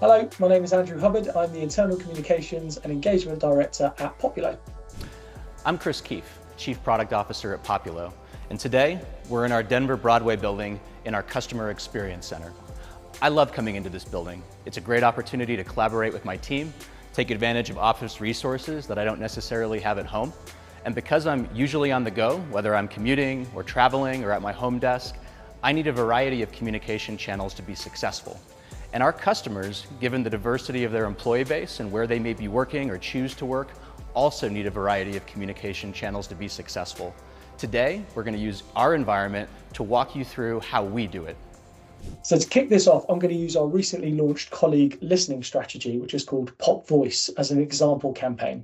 Hello, my name is Andrew Hubbard. I'm the Internal Communications and Engagement Director at Poppulo. I'm Chris Keefe, Chief Product Officer at Poppulo, and today we're in our Denver Broadway building in our Customer Experience Center. I love coming into this building. It's a great opportunity to collaborate with my team, take advantage of office resources that I don't necessarily have at home, and because I'm usually on the go, whether I'm commuting or traveling or at my home desk, I need a variety of communication channels to be successful. And our customers, given the diversity of their employee base and where they may be working or choose to work, also need a variety of communication channels to be successful. Today, we're going to use our environment to walk you through how we do it. So to kick this off, I'm going to use our recently launched colleague listening strategy, which is called Pop Voice, as an example campaign.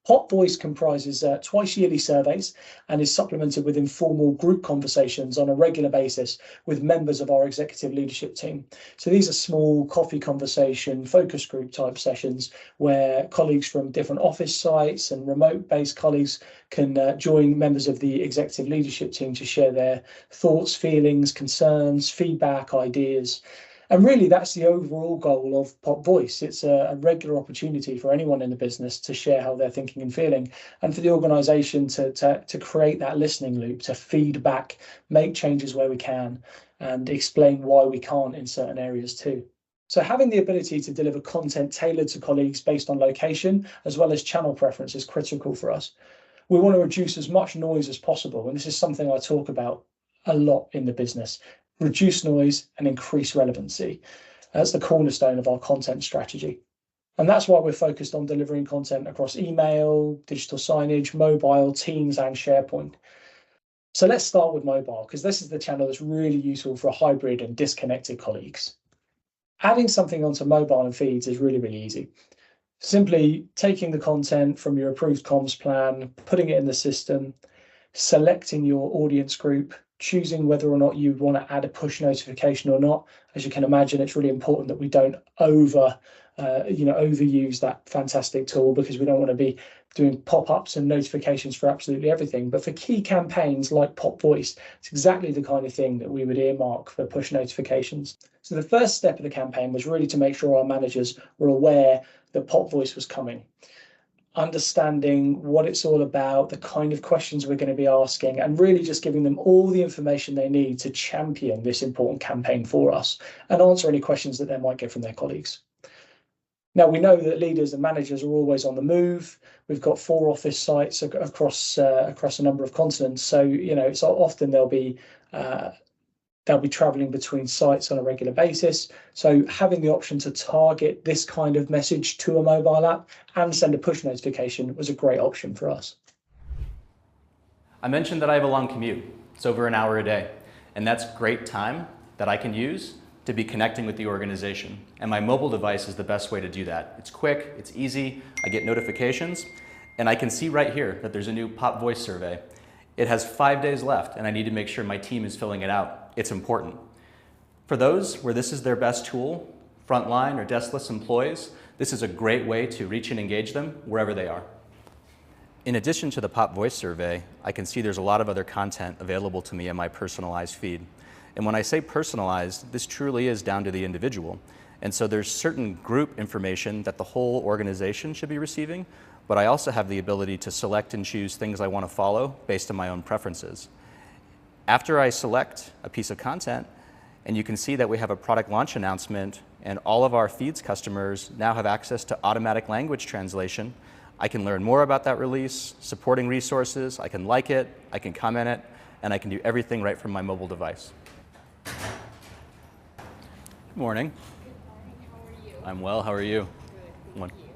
Pop Voice comprises twice yearly surveys and is supplemented with informal group conversations on a regular basis with members of our executive leadership team. So these are small coffee conversation, focus group type sessions where colleagues from different office sites and remote-based colleagues can join members of the executive leadership team to share their thoughts, feelings, concerns, feedback, ideas. And really, that's the overall goal of Pop Voice. It's a regular opportunity for anyone in the business to share how they're thinking and feeling, and for the organisation to create that listening loop, to feedback, make changes where we can, and explain why we can't in certain areas too. So having the ability to deliver content tailored to colleagues based on location, as well as channel preference, is critical for us. We want to reduce as much noise as possible, and this is something I talk about a lot in the business. Reduce noise and increase relevancy. That's the cornerstone of our content strategy. And that's why we're focused on delivering content across email, digital signage, mobile, Teams, and SharePoint. So let's start with mobile, because this is the channel that's really useful for hybrid and disconnected colleagues. Adding something onto mobile and feeds is really, really easy. Simply taking the content from your approved comms plan, putting it in the system, selecting your audience group, choosing whether or not you want to add a push notification or not. As you can imagine, it's really important that we don't overuse that fantastic tool, because we don't want to be doing pop-ups and notifications for absolutely everything. But for key campaigns like Pop Voice, it's exactly the kind of thing that we would earmark for push notifications. So the first step of the campaign was really to make sure our managers were aware that Pop Voice was coming, understanding what it's all about, the kind of questions we're going to be asking, and really just giving them all the information they need to champion this important campaign for us and answer any questions that they might get from their colleagues. Now, we know that leaders and managers are always on the move. We've got 4 office sites across a number of continents. So, it's often they'll be traveling between sites on a regular basis. So having the option to target this kind of message to a mobile app and send a push notification was a great option for us. I mentioned that I have a long commute. It's over an hour a day, and that's great time that I can use to be connecting with the organization. And my mobile device is the best way to do that. It's quick, it's easy, I get notifications, and I can see right here that there's a new Pop Voice survey. It has 5 days left, and I need to make sure my team is filling it out. It's important. For those where this is their best tool, frontline or deskless employees, this is a great way to reach and engage them wherever they are. In addition to the Pop Voice survey, I can see there's a lot of other content available to me in my personalized feed. And when I say personalized, this truly is down to the individual. And so there's certain group information that the whole organization should be receiving, but I also have the ability to select and choose things I want to follow based on my own preferences. After I select a piece of content, and you can see that we have a product launch announcement, and all of our feeds customers now have access to automatic language translation, I can learn more about that release, supporting resources, I can like it, I can comment it, and I can do everything right from my mobile device. Good morning. Good morning. How are you? I'm well. How are you? Good. Thank you.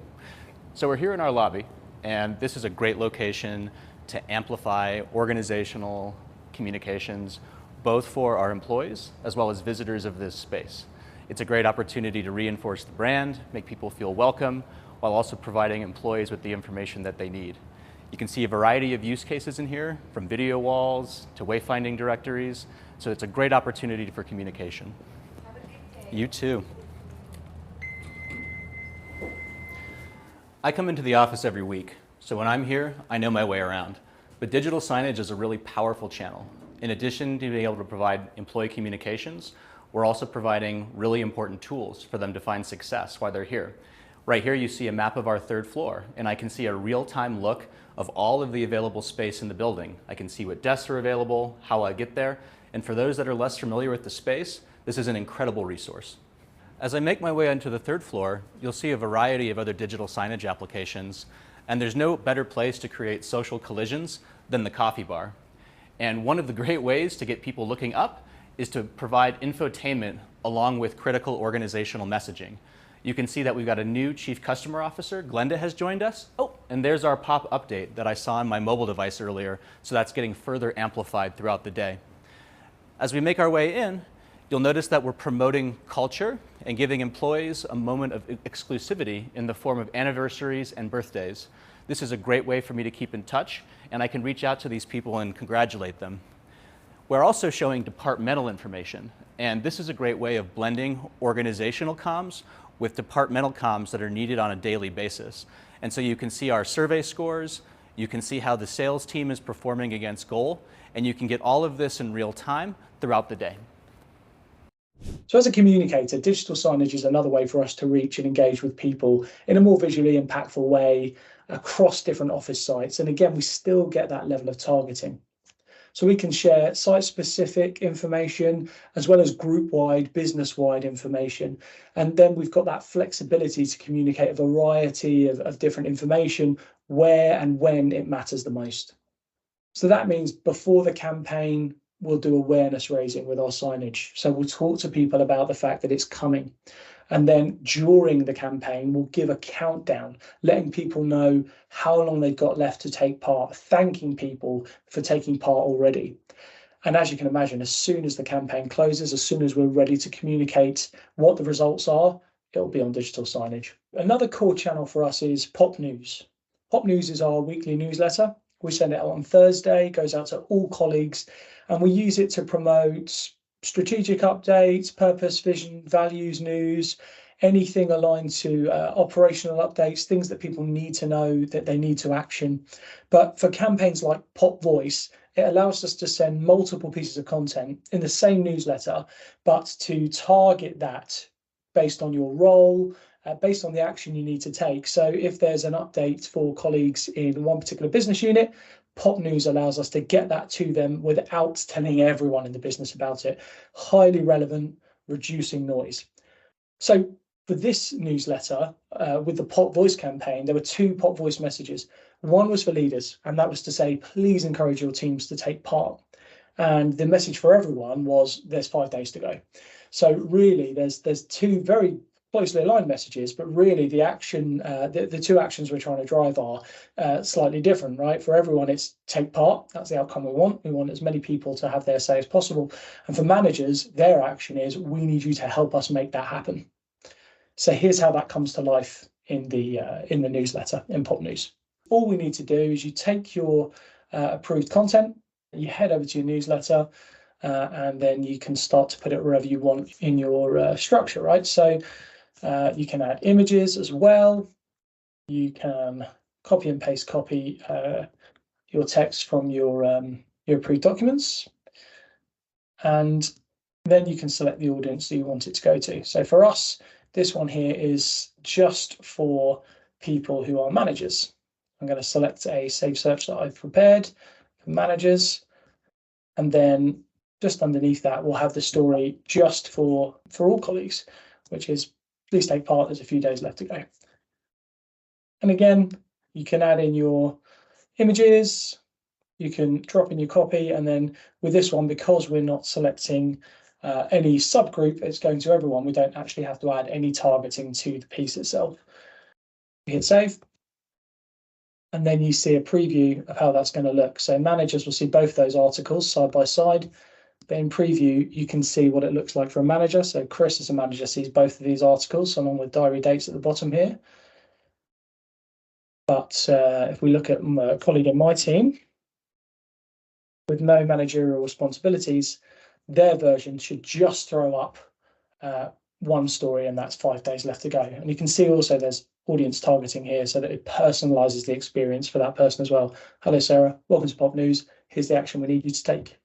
So we're here in our lobby, and this is a great location to amplify organizational communications, both for our employees as well as visitors of this space. It's a great opportunity to reinforce the brand, make people feel welcome, while also providing employees with the information that they need. You can see a variety of use cases in here, from video walls to wayfinding directories. So it's a great opportunity for communication. Have a good day. You too. I come into the office every week, so when I'm here, I know my way around. But digital signage is a really powerful channel. In addition to being able to provide employee communications, we're also providing really important tools for them to find success while they're here. Right here you see a map of our third floor, and I can see a real-time look of all of the available space in the building. I can see what desks are available, how I get there, and for those that are less familiar with the space, this is an incredible resource. As I make my way onto the third floor, you'll see a variety of other digital signage applications, and there's no better place to create social collisions than the coffee bar. And one of the great ways to get people looking up is to provide infotainment along with critical organizational messaging. You can see that we've got a new Chief Customer Officer, Glenda, has joined us. Oh, and there's our pop update that I saw on my mobile device earlier, so that's getting further amplified throughout the day. As we make our way in, you'll notice that we're promoting culture and giving employees a moment of exclusivity in the form of anniversaries and birthdays. This is a great way for me to keep in touch, and I can reach out to these people and congratulate them. We're also showing departmental information, and this is a great way of blending organizational comms with departmental comms that are needed on a daily basis. And so you can see our survey scores, you can see how the sales team is performing against goal, and you can get all of this in real time throughout the day. So as a communicator, digital signage is another way for us to reach and engage with people in a more visually impactful way across different office sites. And again, we still get that level of targeting. So we can share site-specific information as well as group-wide, business-wide information. And then we've got that flexibility to communicate a variety of different information where and when it matters the most. So that means before the campaign, we'll do awareness raising with our signage. So we'll talk to people about the fact that it's coming. And then during the campaign, we'll give a countdown, letting people know how long they've got left to take part, thanking people for taking part already. And as you can imagine, as soon as the campaign closes, as soon as we're ready to communicate what the results are, it'll be on digital signage. Another core channel for us is Pop News. Pop News is our weekly newsletter. We send it out on Thursday, goes out to all colleagues, and we use it to promote strategic updates, purpose, vision, values, news, anything aligned to operational updates, things that people need to know that they need to action. But for campaigns like Pop Voice, it allows us to send multiple pieces of content in the same newsletter, but to target that based on your role, based on the action you need to take. So if there's an update for colleagues in one particular business unit, Pop News allows us to get that to them without telling everyone in the business about it. Highly relevant, reducing noise. So for this newsletter, with the Pop Voice campaign, there were 2 Pop Voice messages. One was for leaders, and that was to say, please encourage your teams to take part. And the message for everyone was, there's 5 days to go. So really, there's 2 very closely aligned messages, but really the action, the 2 actions we're trying to drive are slightly different, right? For everyone, it's take part. That's the outcome we want. We want as many people to have their say as possible. And for managers, their action is, we need you to help us make that happen. So here's how that comes to life in the newsletter in Pop News. All we need to do is you take your approved content, you head over to your newsletter, and then you can start to put it wherever you want in your structure, right? So you can add images as well. You can copy and paste your text from your approved documents. And then you can select the audience that you want it to go to. So for us, this one here is just for people who are managers. I'm going to select a save search that I've prepared for managers. And then just underneath that, we'll have the story just for all colleagues, which is, please take part, there's a few days left to go. And again, you can add in your images, you can drop in your copy, and then with this one, because we're not selecting any subgroup, it's going to everyone. We don't actually have to add any targeting to the piece itself. You hit save, and then you see a preview of how that's going to look. So managers will see both those articles side by side. But in preview, you can see what it looks like for a manager. So Chris, as a manager, sees both of these articles along with diary dates at the bottom here. But if we look at a colleague in my team with no managerial responsibilities, their version should just throw up one story, and that's 5 days left to go. And you can see also there's audience targeting here so that it personalizes the experience for that person as well. Hello, Sarah. Welcome to Pop News. Here's the action we need you to take.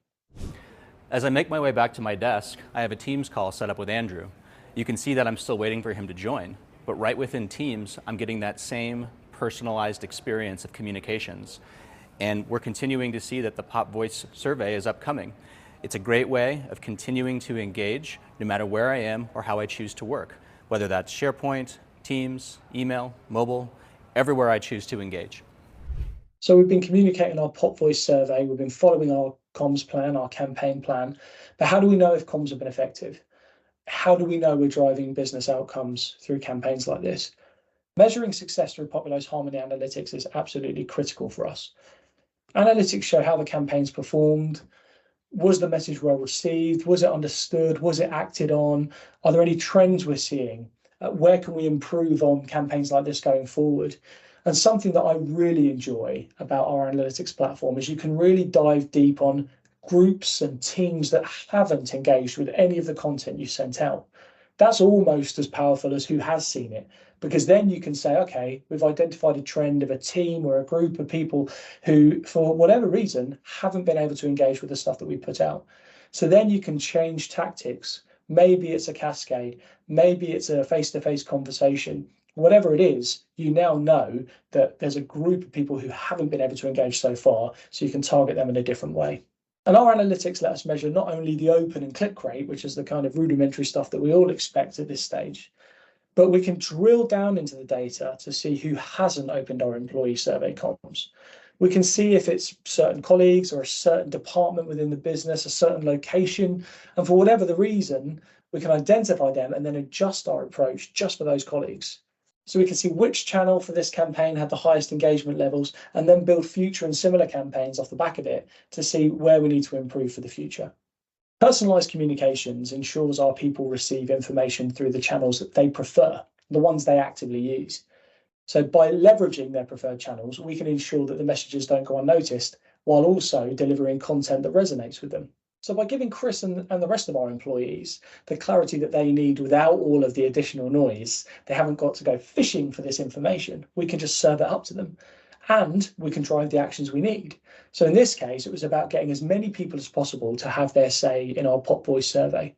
As I make my way back to my desk, I have a Teams call set up with Andrew. You can see that I'm still waiting for him to join, but right within Teams, I'm getting that same personalized experience of communications. And we're continuing to see that the Pop Voice survey is upcoming. It's a great way of continuing to engage no matter where I am or how I choose to work, whether that's SharePoint, Teams, email, mobile, everywhere I choose to engage. So we've been communicating our Pop Voice survey, we've been following our comms plan, our campaign plan, but how do we know if comms have been effective? How do we know we're driving business outcomes through campaigns like this? Measuring success through Poppulo's Harmony Analytics is absolutely critical for us. Analytics show how the campaigns performed. Was the message well received? Was it understood? Was it acted on? Are there any trends we're seeing? Where can we improve on campaigns like this going forward? And something that I really enjoy about our analytics platform is you can really dive deep on groups and teams that haven't engaged with any of the content you sent out. That's almost as powerful as who has seen it, because then you can say, okay, we've identified a trend of a team or a group of people who, for whatever reason, haven't been able to engage with the stuff that we put out. So then you can change tactics. Maybe it's a cascade, maybe it's a face-to-face conversation. Whatever it is, you now know that there's a group of people who haven't been able to engage so far, so you can target them in a different way. And our analytics let us measure not only the open and click rate, which is the kind of rudimentary stuff that we all expect at this stage, but we can drill down into the data to see who hasn't opened our employee survey comms. We can see if it's certain colleagues or a certain department within the business, a certain location, and for whatever the reason, we can identify them and then adjust our approach just for those colleagues. So we can see which channel for this campaign had the highest engagement levels and then build future and similar campaigns off the back of it to see where we need to improve for the future. Personalized communications ensures our people receive information through the channels that they prefer, the ones they actively use. So by leveraging their preferred channels, we can ensure that the messages don't go unnoticed while also delivering content that resonates with them. So by giving Chris and the rest of our employees the clarity that they need without all of the additional noise, they haven't got to go fishing for this information. We can just serve it up to them and we can drive the actions we need. So in this case, it was about getting as many people as possible to have their say in our Pop Voice survey.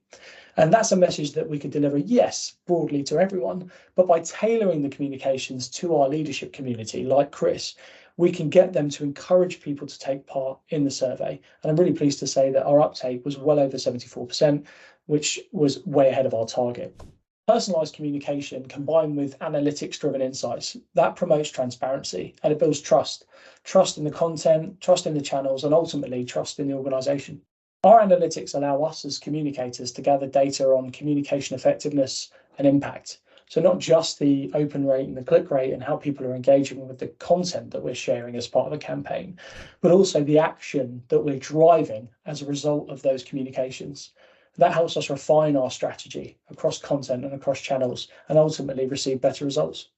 And that's a message that we could deliver, yes, broadly to everyone, but by tailoring the communications to our leadership community, like Chris, we can get them to encourage people to take part in the survey. And I'm really pleased to say that our uptake was well over 74%, which was way ahead of our target. Personalized communication combined with analytics-driven insights, that promotes transparency and it builds trust. Trust in the content, trust in the channels, and ultimately trust in the organization. Our analytics allow us as communicators to gather data on communication effectiveness and impact. So not just the open rate and the click rate and how people are engaging with the content that we're sharing as part of a campaign, but also the action that we're driving as a result of those communications. That helps us refine our strategy across content and across channels and ultimately receive better results.